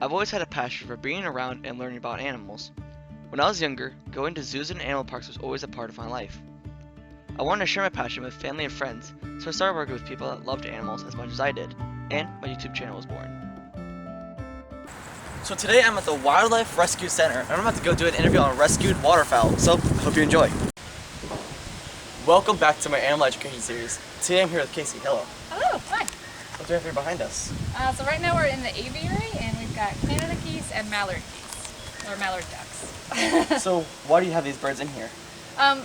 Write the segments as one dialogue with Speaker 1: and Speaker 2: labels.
Speaker 1: I've always had a passion for being around and learning about animals. When I was younger, going to zoos and animal parks was always a part of my life. I wanted to share my passion with family and friends, so I started working with people that loved animals as much as I did, and my YouTube channel was born. So today I'm at the Wildlife Rescue Center, and I'm about to go do an interview on rescued waterfowl, so I hope you enjoy. Welcome back to my animal education series. Today I'm here with Casey. Hello.
Speaker 2: Hello, hi.
Speaker 1: What do we have here behind us?
Speaker 2: So right now we're in the aviary and we've got Canada geese and mallard geese, or mallard ducks.
Speaker 1: So why do you have these birds in here?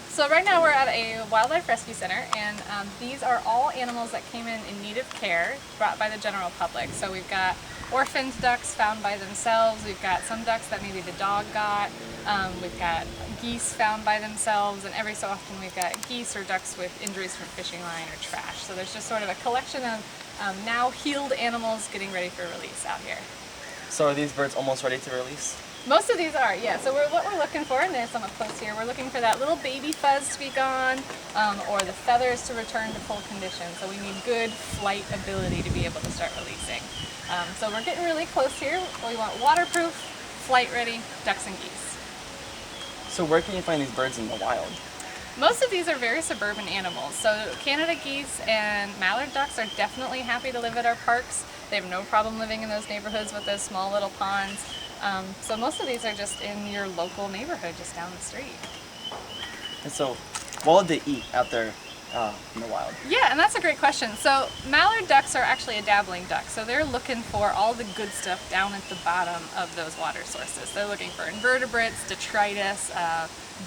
Speaker 2: So right now we're at a wildlife rescue center, and these are all animals that came in need of care, brought by the general public. So we've got orphaned ducks found by themselves, we've got some ducks that maybe the dog got, we've got geese found by themselves, and every so often we've got geese or ducks with injuries from fishing line or trash. So there's just sort of a collection of now healed animals getting ready for release out here.
Speaker 1: So are these birds almost ready to release?
Speaker 2: Most of these are, yeah. So what we're looking for, and there's some up close here, we're looking for that little baby fuzz to be gone, or the feathers to return to full condition. So we need good flight ability to be able to start releasing. So we're getting really close here. We want waterproof, flight ready ducks and geese.
Speaker 1: So where can you find these birds in the wild?
Speaker 2: Most of these are very suburban animals. So Canada geese and mallard ducks are definitely happy to live at our parks. They have no problem living in those neighborhoods with those small little ponds. So most of these are just in your local neighborhood, just down the street.
Speaker 1: And so, what would they eat out there in the wild?
Speaker 2: Yeah, and that's a great question. So mallard ducks are actually a dabbling duck. So they're looking for all the good stuff down at the bottom of those water sources. They're looking for invertebrates, detritus,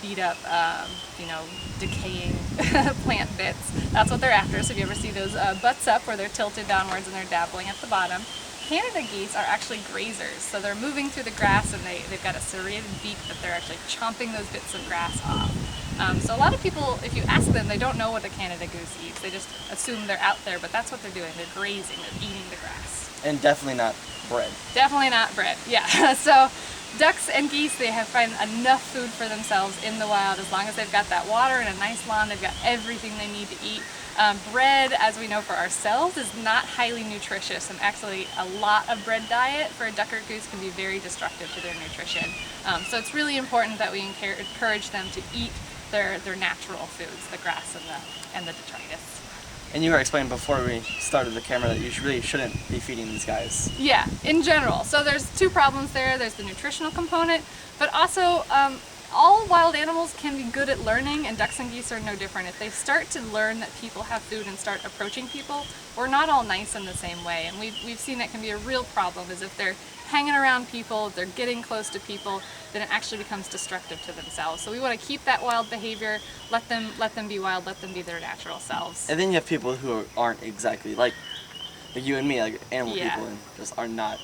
Speaker 2: beat up, decaying plant bits. That's what they're after. So if you ever see those butts up where they're tilted downwards and they're dabbling at the bottom. Canada geese are actually grazers, so they're moving through the grass and they've got a serrated beak that they're actually chomping those bits of grass off. So a lot of people, if you ask them, they don't know what a Canada goose eats. They just assume they're out there, but that's what they're doing. They're grazing, they're eating the grass.
Speaker 1: And definitely not bread.
Speaker 2: Definitely not bread, yeah. So ducks and geese, they have found enough food for themselves in the wild. As long as they've got that water and a nice lawn, they've got everything they need to eat. Bread, as we know for ourselves, is not highly nutritious, and actually a lot of bread diet for a duck or goose can be very destructive to their nutrition. So it's really important that we encourage them to eat their natural foods, the grass and the detritus.
Speaker 1: And you were explaining before we started the camera that you really shouldn't be feeding these guys.
Speaker 2: Yeah, in general. So there's two problems there. There's the nutritional component, but also all wild animals can be good at learning, and ducks and geese are no different. If they start to learn that people have food and start approaching people, we're not all nice in the same way. And we've seen that can be a real problem, is if they're hanging around people, if they're getting close to people, then it actually becomes destructive to themselves. So we want to keep that wild behavior, let them be wild, let them be their natural selves.
Speaker 1: And then you have people who aren't exactly like you and me, like animal
Speaker 2: Yeah.
Speaker 1: people, and just are not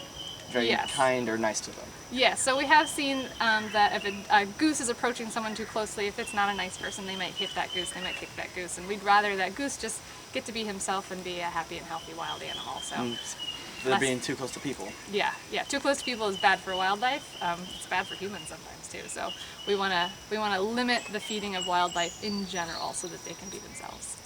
Speaker 1: very kind or nice to them.
Speaker 2: Yeah, so we have seen that if a goose is approaching someone too closely, if it's not a nice person, they might hit that goose, they might kick that goose, and we'd rather that goose just get to be himself and be a happy and healthy wild animal. So
Speaker 1: They're being too close to people.
Speaker 2: Yeah, too close to people is bad for wildlife. It's bad for humans sometimes too. So we want to limit the feeding of wildlife in general so that they can be themselves.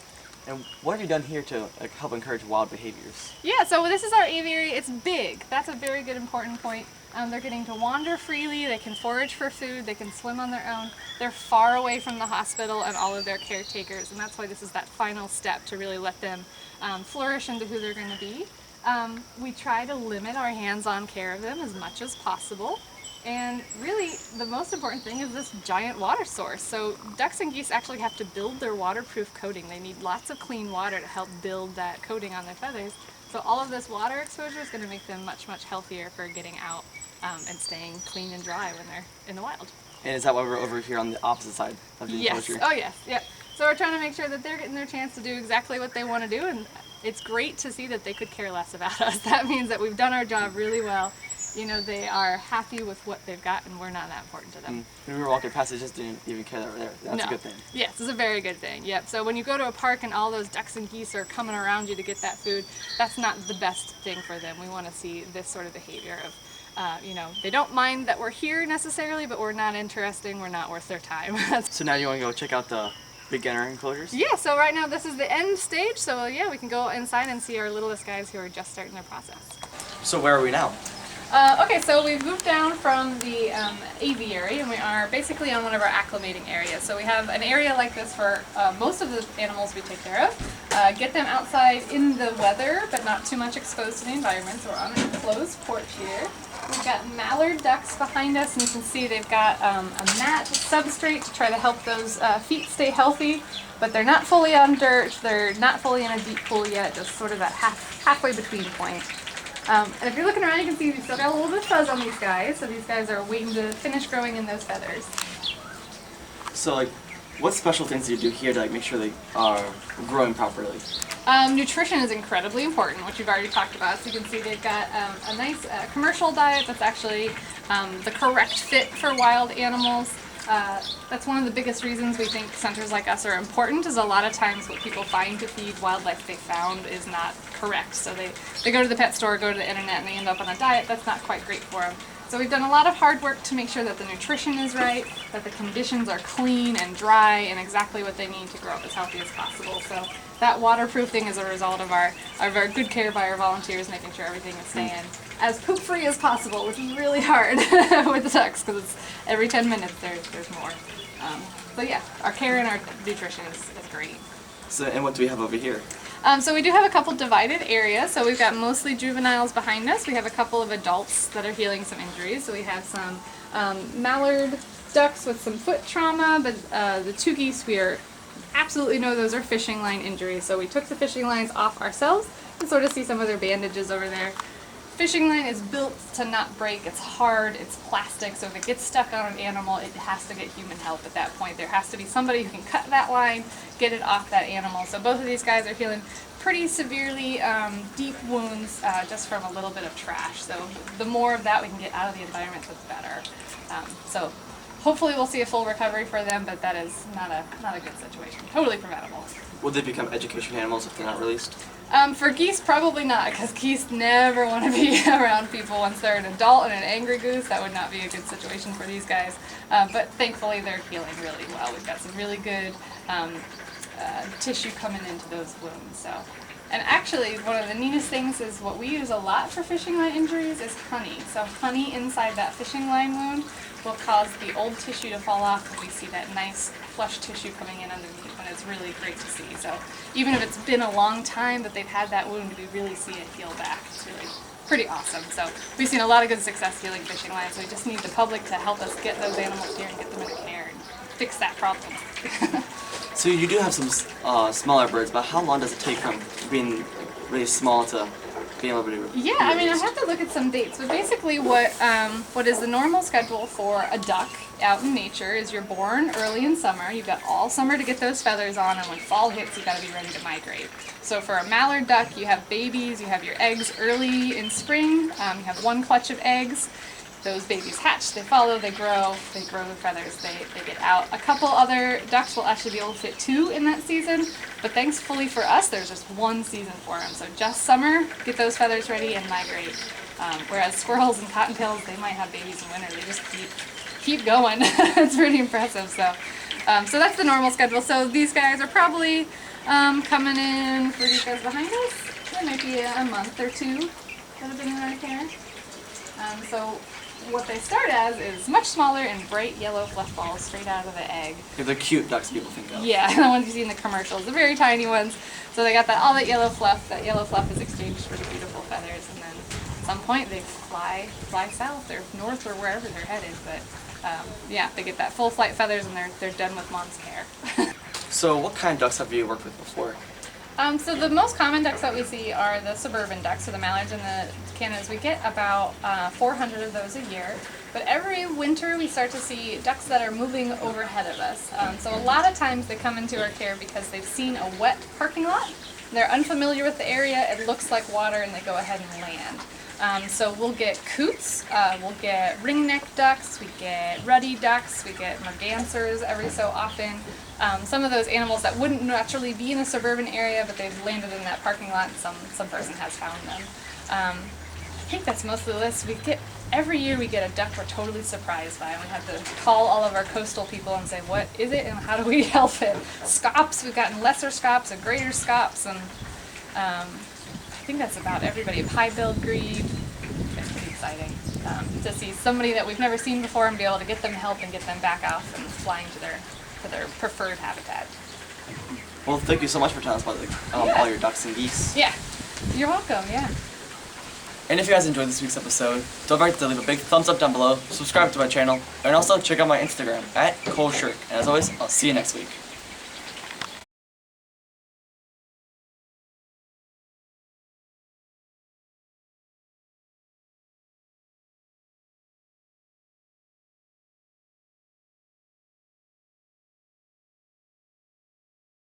Speaker 1: And what have you done here to help encourage wild behaviors?
Speaker 2: Yeah, so this is our aviary. It's big. That's a very good important point. They're getting to wander freely, they can forage for food, they can swim on their own. They're far away from the hospital and all of their caretakers, and that's why this is that final step to really let them flourish into who they're going to be. We try to limit our hands-on care of them as much as possible. And really, the most important thing is this giant water source. So ducks and geese actually have to build their waterproof coating. They need lots of clean water to help build that coating on their feathers. So all of this water exposure is going to make them much, much healthier for getting out and staying clean and dry when they're in the wild.
Speaker 1: And is that why we're over here on the opposite side of the enclosure?
Speaker 2: Oh yes, yeah. So we're trying to make sure that they're getting their chance to do exactly what they want to do, and it's great to see that they could care less about us. That means that we've done our job really well. You know, they are happy with what they've got, and we're not that important to them.
Speaker 1: When we were walking past, they just didn't even care that we're there. That's a good thing.
Speaker 2: Yes, it's a very good thing. Yep. So when you go to a park and all those ducks and geese are coming around you to get that food, that's not the best thing for them. We want to see this sort of behavior of, they don't mind that we're here necessarily, but we're not interesting, we're not worth their time.
Speaker 1: So now you want to go check out the beginner enclosures?
Speaker 2: Yeah, so right now this is the end stage, so yeah, we can go inside and see our littlest guys who are just starting their process.
Speaker 1: So where are we now?
Speaker 2: Okay, so we've moved down from the aviary and we are basically on one of our acclimating areas. So we have an area like this for most of the animals we take care of. Get them outside in the weather, but not too much exposed to the environment. So we're on an enclosed porch here. We've got mallard ducks behind us, and you can see they've got a mat substrate to try to help those feet stay healthy. But they're not fully on dirt, they're not fully in a deep pool yet, just sort of that halfway between point. And if you're looking around, you can see we've still got a little bit of fuzz on these guys, so these guys are waiting to finish growing in those feathers.
Speaker 3: So, like, what special things do you do here to, like, make sure they are growing properly?
Speaker 2: Nutrition is incredibly important, which we've already talked about. So you can see they've got a nice commercial diet that's actually the correct fit for wild animals. That's one of the biggest reasons we think centers like us are important, is a lot of times what people find to feed wildlife they found is not correct. So they go to the pet store, go to the internet, and they end up on a diet that's not quite great for them. So we've done a lot of hard work to make sure that the nutrition is right, that the conditions are clean and dry and exactly what they need to grow up as healthy as possible. So that waterproofing is a result of our good care by our volunteers, making sure everything is staying as poop free as possible, which is really hard with the ducks because it's every 10 minutes there's more. So yeah, our care and our nutrition is great.
Speaker 3: So, and what do we have over here?
Speaker 2: So we do have a couple divided areas. So we've got mostly juveniles behind us. We have a couple of adults that are healing some injuries. So we have some mallard ducks with some foot trauma, but the two geese we absolutely know those are fishing line injuries. So we took the fishing lines off ourselves. You can sort of see some of their bandages over there. Fishing line is built to not break. It's hard, it's plastic, so if it gets stuck on an animal, it has to get human help at that point. There has to be somebody who can cut that line, get it off that animal. So both of these guys are healing pretty severely deep wounds just from a little bit of trash. So the more of that we can get out of the environment, the better. So hopefully we'll see a full recovery for them, but that is not a good situation. Totally preventable.
Speaker 3: Will they become education animals if they're not released?
Speaker 2: For geese, probably not, because geese never want to be around people once they're an adult and an angry goose. That would not be a good situation for these guys. But thankfully, they're healing really well. We've got some really good tissue coming into those wounds. So, and actually, one of the neatest things is what we use a lot for fishing line injuries is honey. So honey inside that fishing line wound will cause the old tissue to fall off, and we see that nice flush tissue coming in underneath, and it's really great to see. So even if it's been a long time that they've had that wound, we really see it heal back. It's really pretty awesome. So we've seen a lot of good success healing fishing lines. We just need the public to help us get those animals here and get them into care and fix that problem.
Speaker 3: So you do have some smaller birds, but how long does it take from being really small to being able to?
Speaker 2: Yeah, I mean, I have to look at some dates, but basically what is the normal schedule for a duck out in nature is you're born early in summer, you've got all summer to get those feathers on, and when fall hits, you've got to be ready to migrate. So for a mallard duck, you have babies, you have your eggs early in spring, you have one clutch of eggs. Those babies hatch, they follow, they grow the feathers, they get out. A couple other ducks will actually be able to fit 2 in that season, but thankfully for us, there's just 1 season for them. So just summer, get those feathers ready and migrate. Whereas squirrels and cottontails, they might have babies in winter, they just keep going. It's pretty impressive. So that's the normal schedule. So these guys are probably coming in for these guys behind us. It might be a month or 2 that have been in our care. So what they start as is much smaller and bright yellow fluff balls straight out of the egg.
Speaker 3: They're the cute ducks people think of.
Speaker 2: Yeah, the ones you see in the commercials, the very tiny ones. So they got all that yellow fluff. That yellow fluff is exchanged for the beautiful feathers, and then at some point they fly south or north or wherever they're headed. But yeah, they get that full flight feathers and they're done with mom's care.
Speaker 3: So what kind of ducks have you worked with before?
Speaker 2: So the most common ducks that we see are the suburban ducks, so the mallards and the Canadas. We get about 400 of those a year. But every winter we start to see ducks that are moving overhead of us. So a lot of times they come into our care because they've seen a wet parking lot. They're unfamiliar with the area, it looks like water, and they go ahead and land. So we'll get coots, we'll get ringneck ducks, we get ruddy ducks, we get mergansers every so often. Some of those animals that wouldn't naturally be in a suburban area, but they've landed in that parking lot and some person has found them. I think that's most of the list. Every year we get a duck we're totally surprised by, and we have to call all of our coastal people and say, what is it and how do we help it? Scops, we've gotten lesser scops and greater scops, and I think that's about everybody. Pie-billed grebe, exciting to see somebody that we've never seen before and be able to get them help and get them back off and flying to their preferred habitat.
Speaker 3: Well, thank you so much for telling us about all your ducks and geese.
Speaker 2: Yeah, you're welcome. Yeah.
Speaker 3: And if you guys enjoyed this week's episode, don't forget to leave a big thumbs up down below, subscribe to my channel, and also check out my Instagram @ColeShirt. And as always, I'll see you next week.